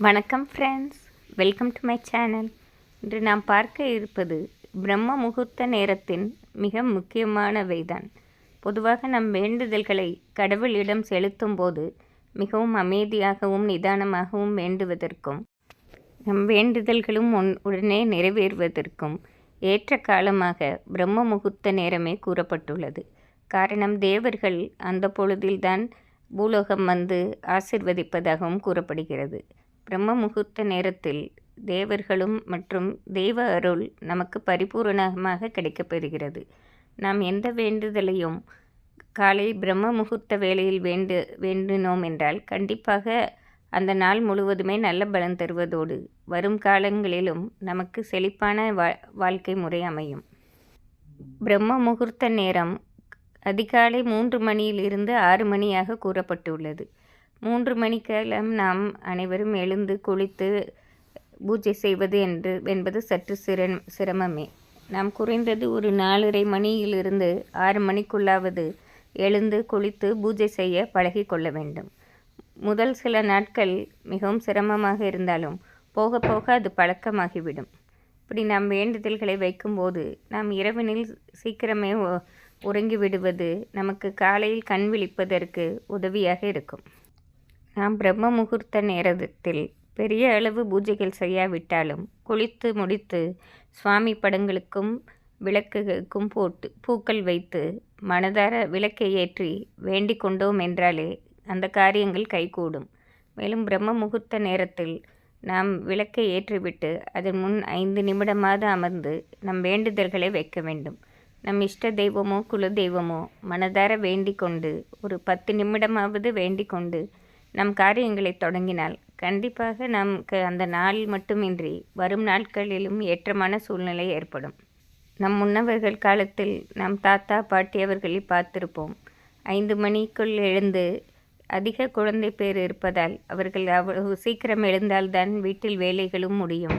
வணக்கம் friends, welcome to my channel. இன்று நாம் பார்க்க இருப்பது பிரம்ம முகூர்த்த நேரத்தின் மிக முக்கியமானவைதான். பொதுவாக நம் வேண்டுதல்களை கடவுளிடம் செலுத்தும் போது மிகவும் அமைதியாகவும் நிதானமாகவும் வேண்டுவதற்கும் நம் வேண்டுதல்களும் உடனே நிறைவேறுவதற்கும் ஏற்ற காலமாக பிரம்ம முகூர்த்த நேரமே கூறப்பட்டுள்ளது. காரணம், தேவர்கள் அந்த பொழுதில்தான் பூலோகம் வந்து ஆசிர்வதிப்பதாகவும் கூறப்படுகிறது. பிரம்ம முகூர்த்த நேரத்தில் தேவர்களும் மற்றும் தெய்வ அருள் நமக்கு பரிபூரணமாக கிடைக்கப்பெறுகிறது. நாம் எந்த வேண்டுதலையும் காலை பிரம்ம முகூர்த்த வேளையில் வேண்டினோம் என்றால் கண்டிப்பாக அந்த நாள் முழுவதுமே நல்ல பலன் தருவதோடு வரும் காலங்களிலும் நமக்கு செழிப்பான வாழ்க்கை முறை அமையும். பிரம்ம முகூர்த்த நேரம் அதிகாலை 3 மணியிலிருந்து 6 மணியாக கூறப்பட்டுள்ளது. 3 மணிக்கெல்லாம் நாம் அனைவரும் எழுந்து குளித்து பூஜை செய்வது என்பது சற்று சிரமமே. நாம் குறைந்தது ஒரு 4:30 மணியிலிருந்து 6 மணிக்குள்ளாவது எழுந்து குளித்து பூஜை செய்ய பழகி கொள்ள வேண்டும். முதல் சில நாட்கள் மிகவும் சிரமமாக இருந்தாலும் போக போக அது பழக்கமாகிவிடும். இப்படி நாம் வேண்டுதல்களை வைக்கும்போது நாம் இரவினில் சீக்கிரமே உறங்கி விடுவது நமக்கு காலையில் கண் விழிப்பதற்கு உதவியாக இருக்கும். நாம் பிரம்ம முகூர்த்த நேரத்தில் பெரிய அளவு பூஜைகள் செய்யாவிட்டாலும் குளித்து முடித்து சுவாமி படங்களுக்கும் விளக்குகளுக்கும் போட்டு பூக்கள் வைத்து மனதார விளக்கை ஏற்றி வேண்டிக் கொண்டோம் என்றாலே அந்த காரியங்கள் கைகூடும். மேலும் பிரம்ம முகூர்த்த நேரத்தில் நாம் விளக்கை ஏற்றிவிட்டு அதன் முன் 5 நிமிடமாவது அமர்ந்து நம் வேண்டுதல்களை வைக்க வேண்டும். நம் இஷ்ட தெய்வமோ குல தெய்வமோ மனதார வேண்டிக் கொண்டு ஒரு 10 நிமிடமாவது வேண்டிக் கொண்டு நம் காரியங்களை தொடங்கினால் கண்டிப்பாக நமக்கு அந்த நாள் மட்டுமின்றி வரும் நாட்களிலும் ஏற்றமான சூழ்நிலை ஏற்படும். நம் முன்னவர்கள் காலத்தில் நம் தாத்தா பாட்டி அவர்களை பார்த்திருப்போம். 5 மணிக்குள் எழுந்து, அதிக குழந்தை பேர் இருப்பதால் அவர்கள் அவ்வளவு சீக்கிரம் எழுந்தால்தான் வீட்டில் வேலைகளும் முடியும்.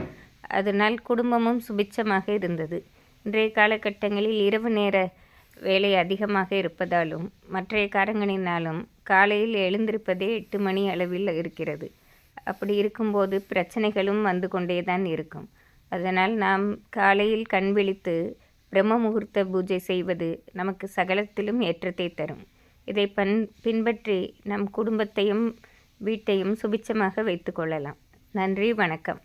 அதனால் குடும்பமும் சுபிட்சமாக இருந்தது. இன்றைய காலகட்டங்களில் இரவு நேர வேலை அதிகமாக இருப்பதாலும் மற்றைய காரணங்களினாலும் காலையில் எழுந்திருப்பதே 8 மணி அளவில் இருக்கிறது. அப்படி இருக்கும்போது பிரச்சனைகளும் வந்து கொண்டே தான் இருக்கும். அதனால் நாம் காலையில் கண் விழித்து பிரம்ம முகூர்த்த பூஜை செய்வது நமக்கு சகலத்திலும் ஏற்றத்தை தரும். இதை பின்பற்றி நம் குடும்பத்தையும் வீட்டையும் சுபிட்சமாக வைத்து கொள்ளலாம். நன்றி, வணக்கம்.